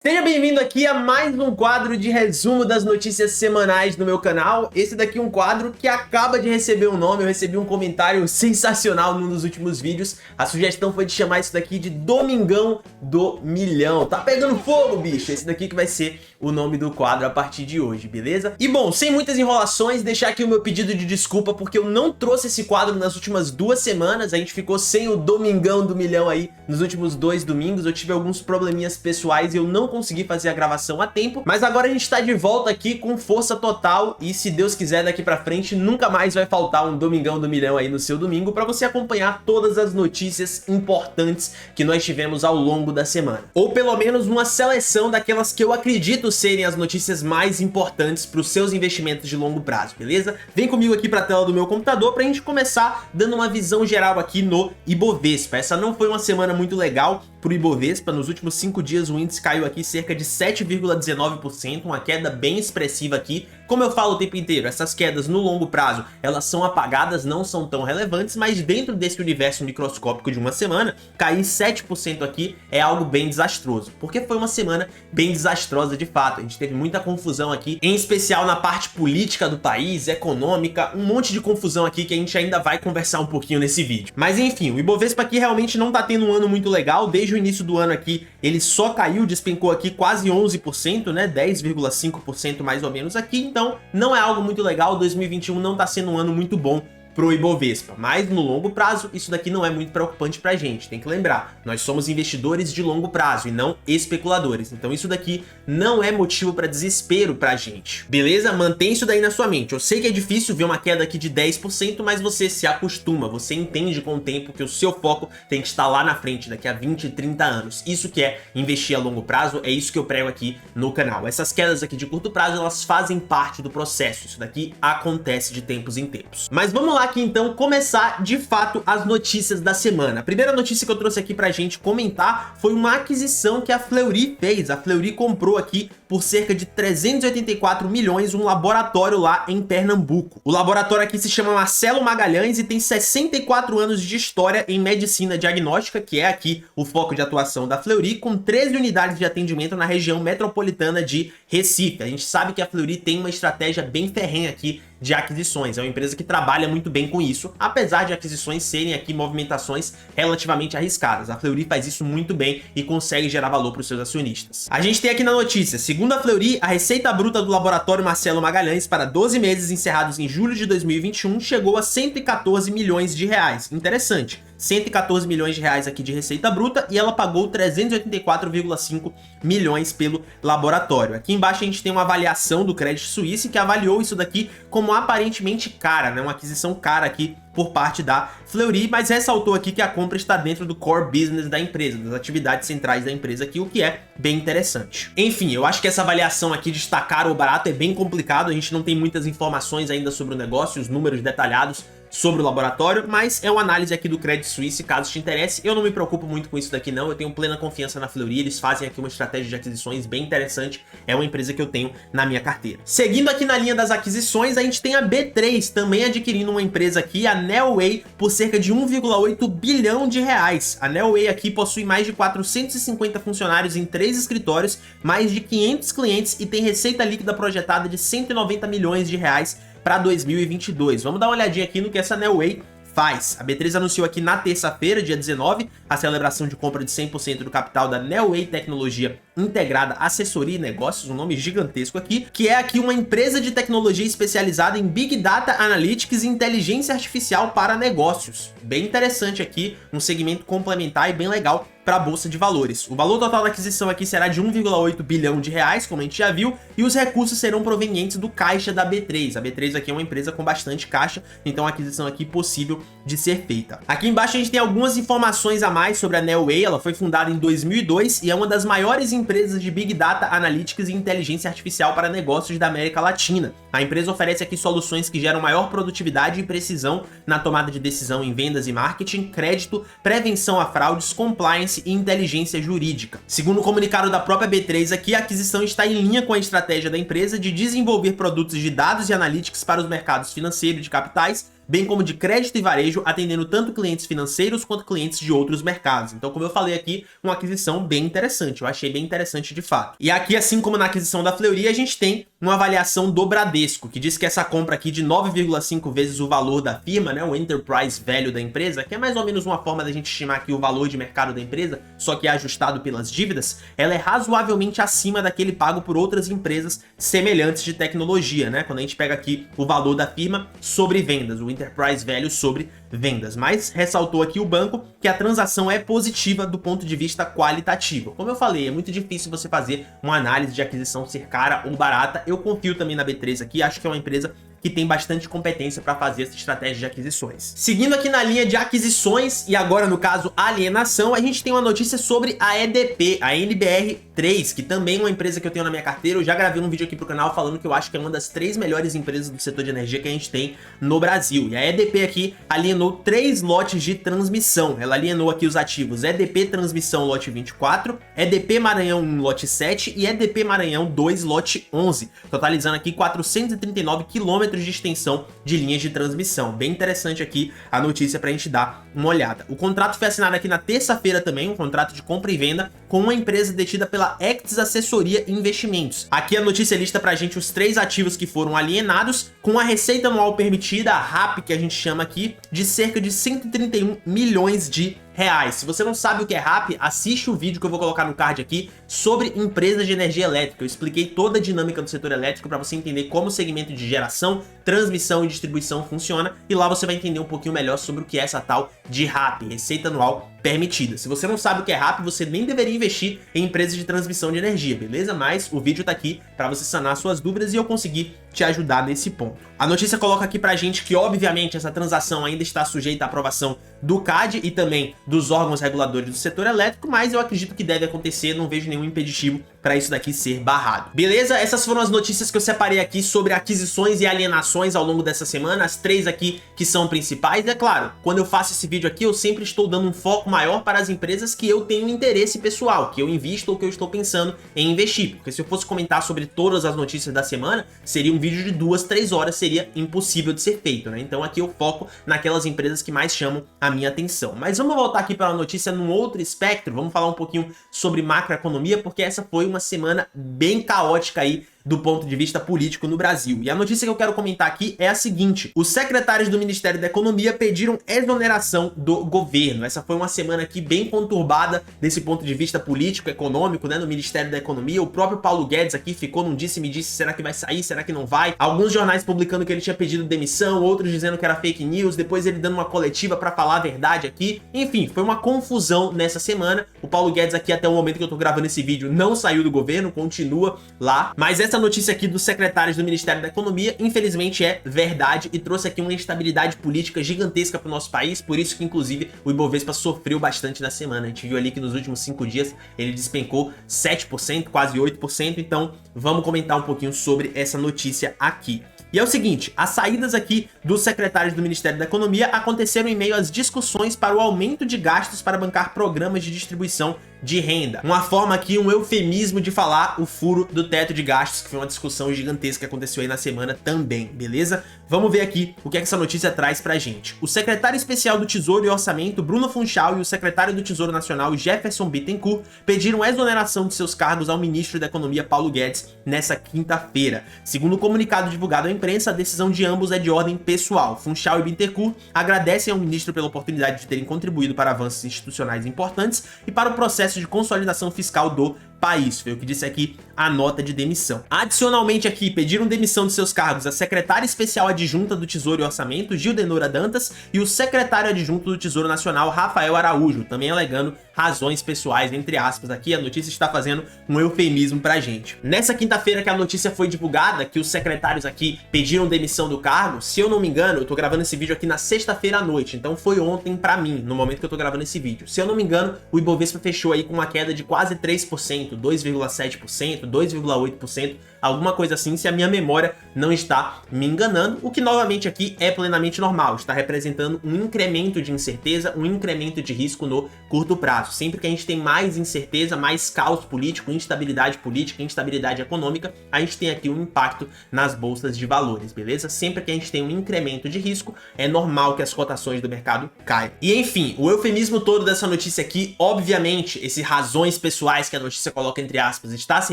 Seja bem-vindo aqui a mais um quadro de resumo das notícias semanais no meu canal. Esse daqui é um quadro que acaba de receber um nome, eu recebi um comentário sensacional num dos últimos vídeos. A sugestão foi de chamar isso daqui de Domingão do Milhão. Tá pegando fogo, bicho! Esse daqui que vai ser o nome do quadro a partir de hoje, beleza? E bom, sem muitas enrolações, deixar aqui o meu pedido de desculpa porque eu não trouxe esse quadro nas últimas 2 semanas. A gente ficou sem o Domingão do Milhão aí nos últimos 2 domingos. Eu tive alguns probleminhas pessoais e eu não consegui fazer a gravação a tempo, mas agora a gente tá de volta aqui com força total e se Deus quiser daqui pra frente nunca mais vai faltar um Domingão do Milhão aí no seu domingo pra você acompanhar todas as notícias importantes que nós tivemos ao longo da semana. Ou pelo menos uma seleção daquelas que eu acredito serem as notícias mais importantes pros seus investimentos de longo prazo, beleza? Vem comigo aqui pra tela do meu computador pra gente começar dando uma visão geral aqui no Ibovespa. Essa não foi uma semana muito legal pro Ibovespa. Nos últimos 5 dias o índice caiu aqui cerca de 7,19%, uma queda bem expressiva aqui. Como eu falo o tempo inteiro, essas quedas no longo prazo, elas são apagadas, não são tão relevantes, mas dentro desse universo microscópico de uma semana, cair 7% aqui é algo bem desastroso, porque foi uma semana bem desastrosa de fato. A gente teve muita confusão aqui, em especial na parte política do país, econômica, um monte de confusão aqui que a gente ainda vai conversar um pouquinho nesse vídeo. Mas enfim, o Ibovespa aqui realmente não tá tendo um ano muito legal. Desde o início do ano aqui, ele só caiu, despencou aqui quase 11%, né, 10,5% mais ou menos aqui, então não é algo muito legal. 2021 não tá sendo um ano muito bom pro Ibovespa, mas no longo prazo isso daqui não é muito preocupante pra gente. Tem que lembrar, nós somos investidores de longo prazo e não especuladores, então isso daqui não é motivo pra desespero pra gente, beleza? Mantém isso daí na sua mente. Eu sei que é difícil ver uma queda aqui de 10%, mas você se acostuma, você entende com o tempo que o seu foco tem que estar lá na frente, daqui a 20, 30 anos. Isso que é investir a longo prazo, é isso que eu prego aqui no canal. Essas quedas aqui de curto prazo, elas fazem parte do processo, isso daqui acontece de tempos em tempos. Mas vamos lá aqui então começar de fato as notícias da semana. A primeira notícia que eu trouxe aqui pra gente comentar foi uma aquisição que a Fleury fez. A Fleury comprou aqui por cerca de 384 milhões um laboratório lá em Pernambuco. O laboratório aqui se chama Marcelo Magalhães e tem 64 anos de história em medicina diagnóstica, que é aqui o foco de atuação da Fleury, com 13 unidades de atendimento na região metropolitana de Recife. A gente sabe que a Fleury tem uma estratégia bem ferrenha aqui de aquisições, é uma empresa que trabalha muito bem com isso, apesar de aquisições serem aqui movimentações relativamente arriscadas. A Fleury faz isso muito bem e consegue gerar valor para os seus acionistas. A gente tem aqui na notícia, segundo a Fleury, a receita bruta do laboratório Marcelo Magalhães para 12 meses encerrados em julho de 2021 chegou a 114 milhões de reais. Interessante. 114 milhões de reais aqui de receita bruta e ela pagou 384,5 milhões pelo laboratório. Aqui embaixo a gente tem uma avaliação do Credit Suisse que avaliou isso daqui como aparentemente cara, né? Uma aquisição cara aqui por parte da Fleury, mas ressaltou aqui que a compra está dentro do core business da empresa, das atividades centrais da empresa aqui, o que é bem interessante. Enfim, eu acho que essa avaliação aqui de estar caro ou barato é bem complicado, a gente não tem muitas informações ainda sobre o negócio, os números detalhados sobre o laboratório, mas é uma análise aqui do Credit Suisse, caso te interesse. Eu não me preocupo muito com isso daqui não, eu tenho plena confiança na Fleury, eles fazem aqui uma estratégia de aquisições bem interessante, é uma empresa que eu tenho na minha carteira. Seguindo aqui na linha das aquisições, a gente tem a B3 também adquirindo uma empresa aqui, a Neoway, por cerca de 1,8 bilhão de reais. A Neoway aqui possui mais de 450 funcionários em 3 escritórios, mais de 500 clientes e tem receita líquida projetada de 190 milhões de reais para 2022. Vamos dar uma olhadinha aqui no que essa Neoway faz. A B3 anunciou aqui na terça-feira, dia 19, a celebração de compra de 100% do capital da Neoway Tecnologia Integrada Assessoria e Negócios, um nome gigantesco aqui, que é aqui uma empresa de tecnologia especializada em Big Data Analytics e Inteligência Artificial para negócios. Bem interessante aqui, um segmento complementar e bem legal para a Bolsa de Valores. O valor total da aquisição aqui será de 1,8 bilhão de reais, como a gente já viu, e os recursos serão provenientes do caixa da B3. A B3 aqui é uma empresa com bastante caixa, então a aquisição aqui possível de ser feita. Aqui embaixo a gente tem algumas informações a mais sobre a Neoway. Ela foi fundada em 2002 e é uma das maiores empresas de Big Data Analytics e Inteligência Artificial para negócios da América Latina. A empresa oferece aqui soluções que geram maior produtividade e precisão na tomada de decisão em vendas e marketing, crédito, prevenção a fraudes, compliance e inteligência jurídica. Segundo o comunicado da própria B3 aqui, a aquisição está em linha com a estratégia da empresa de desenvolver produtos de dados e analytics para os mercados financeiro e de capitais, bem como de crédito e varejo, atendendo tanto clientes financeiros quanto clientes de outros mercados. Então, como eu falei aqui, uma aquisição bem interessante, eu achei bem interessante de fato. E aqui, assim como na aquisição da Fleury, a gente tem uma avaliação do Bradesco, que diz que essa compra aqui de 9,5 vezes o valor da firma, né, o enterprise value da empresa, que é mais ou menos uma forma da gente estimar aqui o valor de mercado da empresa, só que é ajustado pelas dívidas, ela é razoavelmente acima daquele pago por outras empresas semelhantes de tecnologia, né, quando a gente pega aqui o valor da firma sobre vendas, o enterprise value sobre vendas. Mas ressaltou aqui o banco que a transação é positiva do ponto de vista qualitativo. Como eu falei, é muito difícil você fazer uma análise de aquisição ser cara ou barata. Eu confio também na B3 aqui, acho que é uma empresa que tem bastante competência para fazer essa estratégia de aquisições. Seguindo aqui na linha de aquisições e agora no caso alienação, a gente tem uma notícia sobre a EDP, a NBR3, que também é uma empresa que eu tenho na minha carteira. Eu já gravei um vídeo aqui pro canal falando que eu acho que é uma das 3 melhores empresas do setor de energia que a gente tem no Brasil. E a EDP aqui alienou 3 lotes de transmissão. Ela alienou aqui os ativos EDP Transmissão lote 24, EDP Maranhão 1 lote 7 e EDP Maranhão 2 lote 11, totalizando aqui 439 km de extensão de linhas de transmissão. Bem interessante aqui a notícia pra gente dar uma olhada. O contrato foi assinado aqui na terça-feira também, um contrato de compra e venda com uma empresa detida pela Actis Assessoria e Investimentos. Aqui a notícia lista pra gente os 3 ativos que foram alienados, com a receita anual permitida, a RAP que a gente chama aqui, de cerca de 131 milhões de reais. Se você não sabe o que é RAP, assiste o vídeo que eu vou colocar no card aqui sobre empresas de energia elétrica. Eu expliquei toda a dinâmica do setor elétrico para você entender como o segmento de geração, transmissão e distribuição funciona, e lá você vai entender um pouquinho melhor sobre o que é essa tal de RAP, receita anual permitida. Se você não sabe o que é RAP, você nem deveria investir em empresas de transmissão de energia, beleza? Mas o vídeo tá aqui para você sanar suas dúvidas e eu conseguir te ajudar nesse ponto. A notícia coloca aqui pra gente que, obviamente, essa transação ainda está sujeita à aprovação do CAD e também dos órgãos reguladores do setor elétrico, mas eu acredito que deve acontecer, não vejo nenhum impeditivo para isso daqui ser barrado. Beleza? Essas foram as notícias que eu separei aqui sobre aquisições e alienações ao longo dessa semana, as 3 aqui que são principais. É claro, quando eu faço esse vídeo aqui, eu sempre estou dando um foco maior para as empresas que eu tenho interesse pessoal, que eu invisto ou que eu estou pensando em investir, porque se eu fosse comentar sobre todas as notícias da semana, seria um vídeo de 2, 3 horas, seria impossível de ser feito, né? Então aqui eu foco naquelas empresas que mais chamam a minha atenção. Mas vamos voltar aqui para a notícia num outro espectro, vamos falar um pouquinho sobre macroeconomia, porque essa foi uma semana bem caótica aí do ponto de vista político no Brasil. E a notícia que eu quero comentar aqui é a seguinte: os secretários do Ministério da Economia pediram exoneração do governo. Essa foi uma semana aqui bem conturbada desse ponto de vista político, econômico, né, no Ministério da Economia. O próprio Paulo Guedes aqui ficou num disse-me-disse, será que vai sair, será que não vai? Alguns jornais publicando que ele tinha pedido demissão, outros dizendo que era fake news, depois ele dando uma coletiva pra falar a verdade aqui. Enfim, foi uma confusão nessa semana. O Paulo Guedes aqui, até o momento que eu tô gravando esse vídeo, não saiu do governo, continua lá. Mas essa notícia aqui dos secretários do Ministério da Economia, infelizmente é verdade e trouxe aqui uma instabilidade política gigantesca para o nosso país, por isso que inclusive o Ibovespa sofreu bastante na semana. A gente viu ali que nos últimos 5 dias ele despencou 7%, quase 8%, então vamos comentar um pouquinho sobre essa notícia aqui. E é o seguinte, as saídas aqui dos secretários do Ministério da Economia aconteceram em meio às discussões para o aumento de gastos para bancar programas de distribuição de renda. Uma forma aqui, um eufemismo de falar o furo do teto de gastos, que foi uma discussão gigantesca que aconteceu aí na semana também, beleza? Vamos ver aqui o que é que essa notícia traz pra gente. O secretário especial do Tesouro e Orçamento, Bruno Funchal, e o secretário do Tesouro Nacional, Jefferson Bittencourt, pediram exoneração de seus cargos ao ministro da Economia, Paulo Guedes, nessa quinta-feira. Segundo o comunicado divulgado à imprensa, a decisão de ambos é de ordem pessoal. Funchal e Bittencourt agradecem ao ministro pela oportunidade de terem contribuído para avanços institucionais importantes e para o processo de consolidação fiscal do país, foi o que disse aqui a nota de demissão. Adicionalmente aqui, pediram demissão de seus cargos a secretária especial adjunta do Tesouro e Orçamento, Gildenora Dantas, e o secretário adjunto do Tesouro Nacional, Rafael Araújo, também alegando razões pessoais, entre aspas. Aqui a notícia está fazendo um eufemismo pra gente. Nessa quinta-feira que a notícia foi divulgada, que os secretários aqui pediram demissão do cargo, se eu não me engano, eu tô gravando esse vídeo aqui na sexta-feira à noite, então foi ontem pra mim, no momento que eu tô gravando esse vídeo. Se eu não me engano, o Ibovespa fechou aí com uma queda de quase 3%, 2,7%, 2,8%, alguma coisa assim, se a minha memória não está me enganando, o que novamente aqui é plenamente normal, está representando um incremento de incerteza, um incremento de risco no curto prazo. Sempre que a gente tem mais incerteza, mais caos político, instabilidade política, instabilidade econômica, a gente tem aqui um impacto nas bolsas de valores, beleza? Sempre que a gente tem um incremento de risco, é normal que as cotações do mercado caiam. E enfim, o eufemismo todo dessa notícia aqui, obviamente, esse razões pessoais que a notícia coloca entre aspas, está se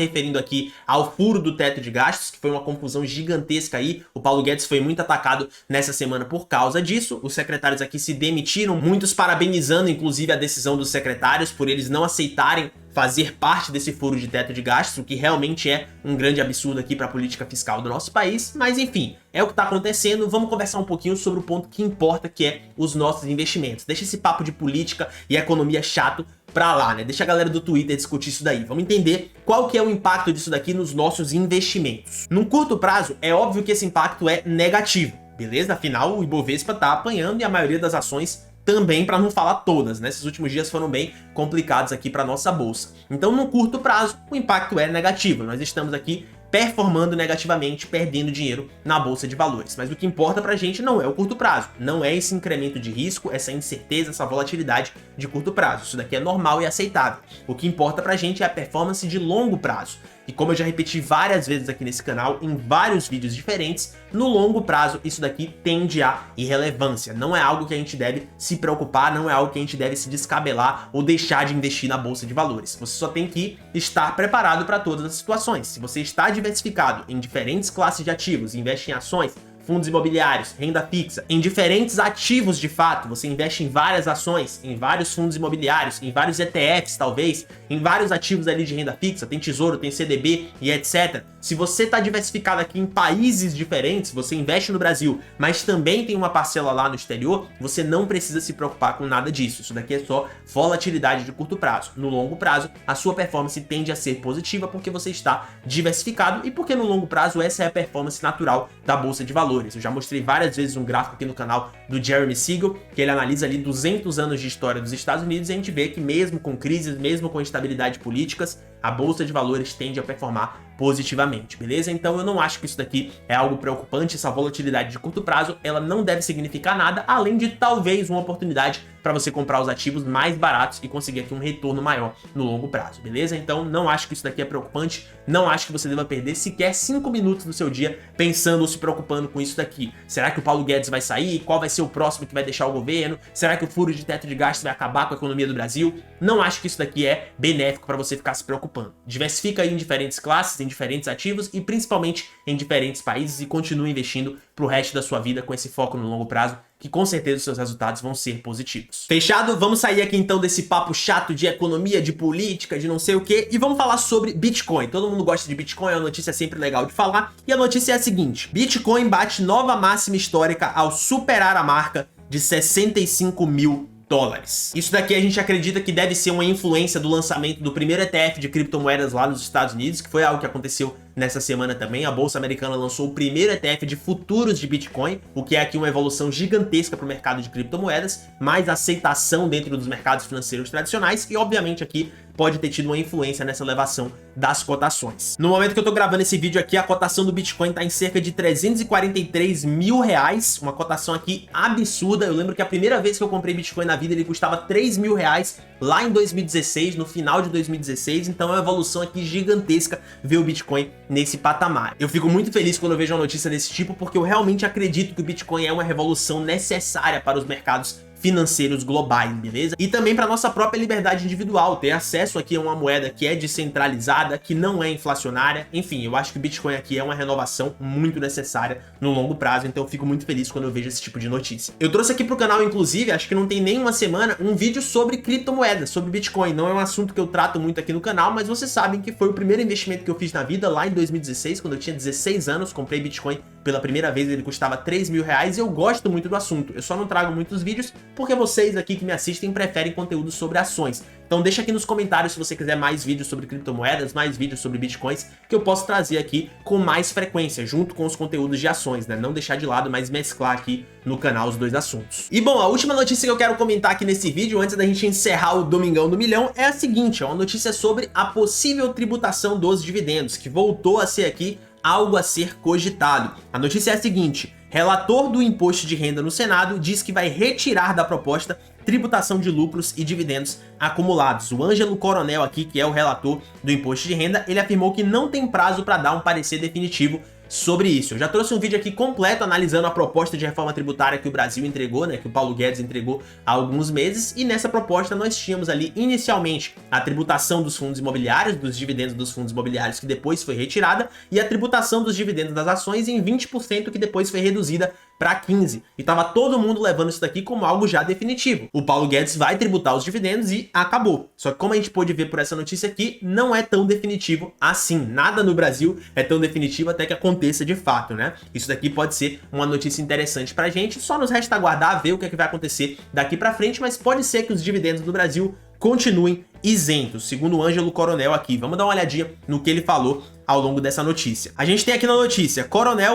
referindo aqui ao furo do teto de gastos, que foi uma confusão gigantesca aí. O Paulo Guedes foi muito atacado nessa semana por causa disso. Os secretários aqui se demitiram, muitos parabenizando inclusive a decisão dos secretários por eles não aceitarem fazer parte desse furo de teto de gastos, o que realmente é um grande absurdo aqui para a política fiscal do nosso país, mas enfim, é o que está acontecendo. Vamos conversar um pouquinho sobre o ponto que importa, que é os nossos investimentos. Deixa esse papo de política e economia chato pra lá, né? Deixa a galera do Twitter discutir isso daí. Vamos entender qual que é o impacto disso daqui nos nossos investimentos. Num curto prazo, é óbvio que esse impacto é negativo, beleza? Afinal, o Ibovespa tá apanhando e a maioria das ações também, para não falar todas, né? Esses últimos dias foram bem complicados aqui para nossa bolsa. Então, no curto prazo, o impacto é negativo. Nós estamos aqui performando negativamente, perdendo dinheiro na bolsa de valores. Mas o que importa pra gente não é o curto prazo, não é esse incremento de risco, essa incerteza, essa volatilidade de curto prazo. Isso daqui é normal e aceitável. O que importa pra gente é a performance de longo prazo. E como eu já repeti várias vezes aqui nesse canal, em vários vídeos diferentes, no longo prazo isso daqui tende a irrelevância. Não é algo que a gente deve se preocupar, não é algo que a gente deve se descabelar ou deixar de investir na bolsa de valores. Você só tem que estar preparado para todas as situações. Se você está diversificado em diferentes classes de ativos, investe em ações, fundos imobiliários, renda fixa, em diferentes ativos de fato, você investe em várias ações, em vários fundos imobiliários, em vários ETFs talvez, em vários ativos ali de renda fixa, tem tesouro, tem CDB e etc. Se você está diversificado aqui em países diferentes, você investe no Brasil, mas também tem uma parcela lá no exterior, você não precisa se preocupar com nada disso. Isso daqui é só volatilidade de curto prazo. No longo prazo, a sua performance tende a ser positiva porque você está diversificado e porque no longo prazo essa é a performance natural da bolsa de valores. Eu já mostrei várias vezes um gráfico aqui no canal do Jeremy Siegel, que ele analisa ali 200 anos de história dos Estados Unidos e a gente vê que mesmo com crises, mesmo com instabilidade políticas, a bolsa de valores tende a performar positivamente, beleza? Então eu não acho que isso daqui é algo preocupante, essa volatilidade de curto prazo, ela não deve significar nada, além de talvez uma oportunidade para você comprar os ativos mais baratos e conseguir aqui um retorno maior no longo prazo, beleza? Então não acho que isso daqui é preocupante, não acho que você deva perder sequer 5 minutos do seu dia pensando ou se preocupando com isso daqui. Será que o Paulo Guedes vai sair? Qual vai ser o próximo que vai deixar o governo? Será que o furo de teto de gastos vai acabar com a economia do Brasil? Não acho que isso daqui é benéfico para você ficar se preocupando. Diversifica aí em diferentes classes, em diferentes ativos e principalmente em diferentes países e continue investindo pro resto da sua vida com esse foco no longo prazo, que com certeza os seus resultados vão ser positivos. Fechado? Vamos sair aqui então desse papo chato de economia, de política, de não sei o que, e vamos falar sobre Bitcoin. Todo mundo gosta de Bitcoin, é uma notícia sempre legal de falar, e a notícia é a seguinte: Bitcoin bate nova máxima histórica ao superar a marca de 65 mil dólares. Isso daqui a gente acredita que deve ser uma influência do lançamento do primeiro ETF de criptomoedas lá nos Estados Unidos, que foi algo que aconteceu nessa semana também. A Bolsa Americana lançou o primeiro ETF de futuros de Bitcoin, o que é aqui uma evolução gigantesca para o mercado de criptomoedas, mais aceitação dentro dos mercados financeiros tradicionais e, obviamente, aqui pode ter tido uma influência nessa elevação das cotações. No momento que eu tô gravando esse vídeo aqui, a cotação do Bitcoin tá em cerca de 343 mil reais, uma cotação aqui absurda. Eu lembro que a primeira vez que eu comprei Bitcoin na vida, ele custava 3 mil reais lá em 2016, no final de 2016, então é uma evolução aqui gigantesca ver o Bitcoin nesse patamar. Eu fico muito feliz quando eu vejo uma notícia desse tipo, porque eu realmente acredito que o Bitcoin é uma revolução necessária para os mercados financeiros globais, beleza? E também para nossa própria liberdade individual, ter acesso aqui a uma moeda que é descentralizada, que não é inflacionária. Enfim, eu acho que o Bitcoin aqui é uma renovação muito necessária no longo prazo, então eu fico muito feliz quando eu vejo esse tipo de notícia. Eu trouxe aqui pro canal, inclusive, acho que não tem nem uma semana, um vídeo sobre criptomoedas, sobre Bitcoin. Não é um assunto que eu trato muito aqui no canal, mas vocês sabem que foi o primeiro investimento que eu fiz na vida, lá em 2016, quando eu tinha 16 anos, comprei Bitcoin pela primeira vez, ele custava 3 mil reais e eu gosto muito do assunto. Eu só não trago muitos vídeos porque vocês aqui que me assistem preferem conteúdo sobre ações. Então deixa aqui nos comentários se você quiser mais vídeos sobre criptomoedas, mais vídeos sobre bitcoins, que eu posso trazer aqui com mais frequência, junto com os conteúdos de ações, né? Não deixar de lado, mas mesclar aqui no canal os dois assuntos. E bom, a última notícia que eu quero comentar aqui nesse vídeo, antes da gente encerrar o Domingão do Milhão, é a seguinte, é uma notícia sobre a possível tributação dos dividendos, que voltou a ser aqui algo a ser cogitado. A notícia é a seguinte: relator do imposto de renda no Senado diz que vai retirar da proposta tributação de lucros e dividendos acumulados. O Ângelo Coronel aqui, que é o relator do imposto de renda, ele afirmou que não tem prazo para dar um parecer definitivo sobre isso. Eu já trouxe um vídeo aqui completo analisando a proposta de reforma tributária que o Brasil entregou, né, que o Paulo Guedes entregou há alguns meses, e nessa proposta nós tínhamos ali inicialmente a tributação dos fundos imobiliários, dos dividendos dos fundos imobiliários, que depois foi retirada, e a tributação dos dividendos das ações em 20%, que depois foi reduzida para 15%. E tava todo mundo levando isso daqui como algo já definitivo. O Paulo Guedes vai tributar os dividendos e acabou. Só que como a gente pôde ver por essa notícia aqui, não é tão definitivo assim. Nada no Brasil é tão definitivo até que aconteça de fato, né? Isso daqui pode ser uma notícia interessante pra gente. Só nos resta aguardar, ver o que é que vai acontecer daqui pra frente, mas pode ser que os dividendos do Brasil continuem isentos, segundo o Ângelo Coronel aqui. Vamos dar uma olhadinha no que ele falou ao longo dessa notícia. A gente tem aqui na notícia,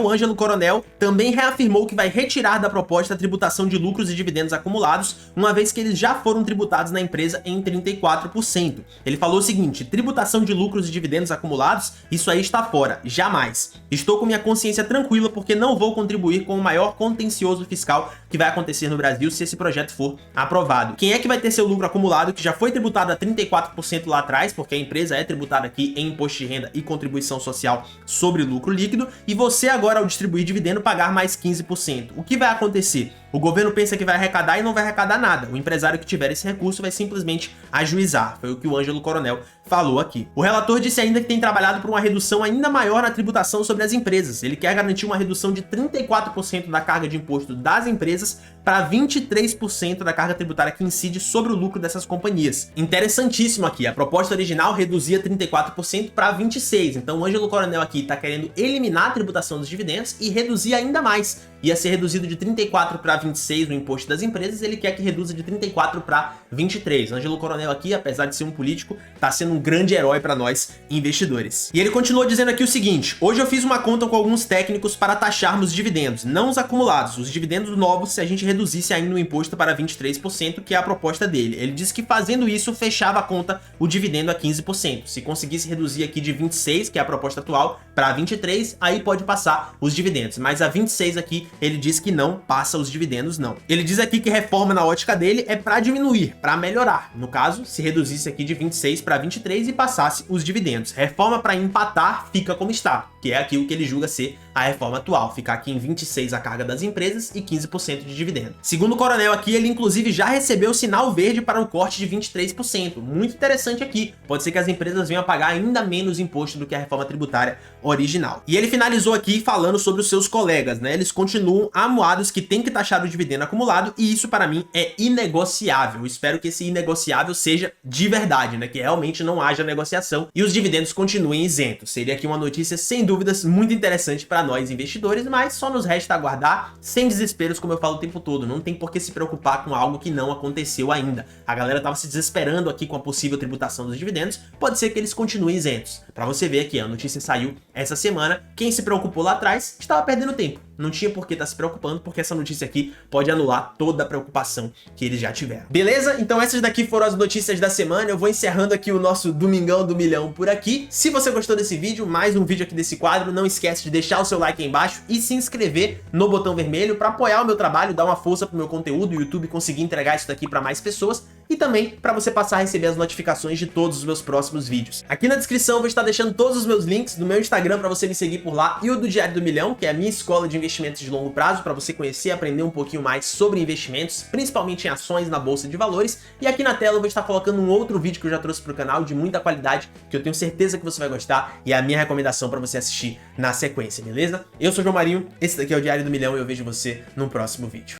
o Ângelo Coronel também reafirmou que vai retirar da proposta a tributação de lucros e dividendos acumulados, uma vez que eles já foram tributados na empresa em 34%. Ele falou o seguinte: tributação de lucros e dividendos acumulados, isso aí está fora, jamais. Estou com minha consciência tranquila porque não vou contribuir com o maior contencioso fiscal que vai acontecer no Brasil se esse projeto for aprovado. Quem é que vai ter seu lucro acumulado, que já foi tributado a 34% lá atrás, porque a empresa é tributada aqui em imposto de renda e contribuição social sobre lucro líquido, e você agora, ao distribuir dividendo, pagar mais 15%. O que vai acontecer? O governo pensa que vai arrecadar e não vai arrecadar nada. O empresário que tiver esse recurso vai simplesmente ajuizar. Foi o que o Ângelo Coronel falou aqui. O relator disse ainda que tem trabalhado por uma redução ainda maior na tributação sobre as empresas. Ele quer garantir uma redução de 34% da carga de imposto das empresas para 23% da carga tributária que incide sobre o lucro dessas companhias. Interessantíssimo aqui. A proposta original reduzia 34% para 26%. Então o Ângelo Coronel aqui está querendo eliminar a tributação dos dividendos e reduzir ainda mais. Ia ser reduzido de 34 para 26 no imposto das empresas, ele quer que reduza de 34 para 23. Ângelo Coronel aqui, apesar de ser um político, tá sendo um grande herói para nós investidores. E ele continuou dizendo aqui o seguinte: hoje eu fiz uma conta com alguns técnicos para taxarmos os dividendos, não os acumulados, os dividendos novos, se a gente reduzisse ainda o imposto para 23%, que é a proposta dele. Ele disse que fazendo isso fechava a conta o dividendo a 15%. Se conseguisse reduzir aqui de 26, que é a proposta atual, para 23, aí pode passar os dividendos. Mas a 26 aqui, ele diz que não passa os dividendos, não. Ele diz aqui que reforma na ótica dele é para diminuir, para melhorar. No caso, se reduzisse aqui de 26 para 23 e passasse os dividendos. Reforma para empatar fica como está, que é aquilo que ele julga ser a reforma atual, ficar aqui em 26 a carga das empresas e 15% de dividendo. Segundo o Coronel aqui, ele inclusive já recebeu sinal verde para um corte de 23%. Muito interessante aqui. Pode ser que as empresas venham a pagar ainda menos imposto do que a reforma tributária original. E ele finalizou aqui falando sobre os seus colegas, né? Eles continuam amuados que tem que taxar o dividendo acumulado, e isso para mim é inegociável. Eu espero que esse inegociável seja de verdade, né? Que realmente não haja negociação e os dividendos continuem isentos. Seria aqui uma notícia sem dúvidas muito interessante para nós investidores, mas só nos resta aguardar, sem desesperos, como eu falo o tempo todo. Não tem por que se preocupar com algo que não aconteceu ainda. A galera tava se desesperando aqui com a possível tributação dos dividendos, pode ser que eles continuem isentos. Para você ver aqui, a notícia saiu essa semana, quem se preocupou lá atrás estava perdendo tempo. Não tinha por que estar se preocupando, porque essa notícia aqui pode anular toda a preocupação que eles já tiveram. Beleza? Então essas daqui foram as notícias da semana. Eu vou encerrando aqui o nosso Domingão do Milhão por aqui. Se você gostou desse vídeo, mais um vídeo aqui desse quadro, não esquece de deixar o seu like aí embaixo e se inscrever no botão vermelho para apoiar o meu trabalho, dar uma força pro meu conteúdo, o YouTube conseguir entregar isso daqui para mais pessoas e também para você passar a receber as notificações de todos os meus próximos vídeos. Aqui na descrição eu vou estar deixando todos os meus links do meu Instagram para você me seguir por lá e o do Diário do Milhão, que é a minha escola de investimentos de longo prazo, para você conhecer e aprender um pouquinho mais sobre investimentos, principalmente em ações na bolsa de valores. E aqui na tela eu vou estar colocando um outro vídeo que eu já trouxe para o canal de muita qualidade, que eu tenho certeza que você vai gostar e é a minha recomendação para você assistir na sequência, beleza? Eu sou o João Marinho, esse daqui é o Diário do Milhão e eu vejo você no próximo vídeo.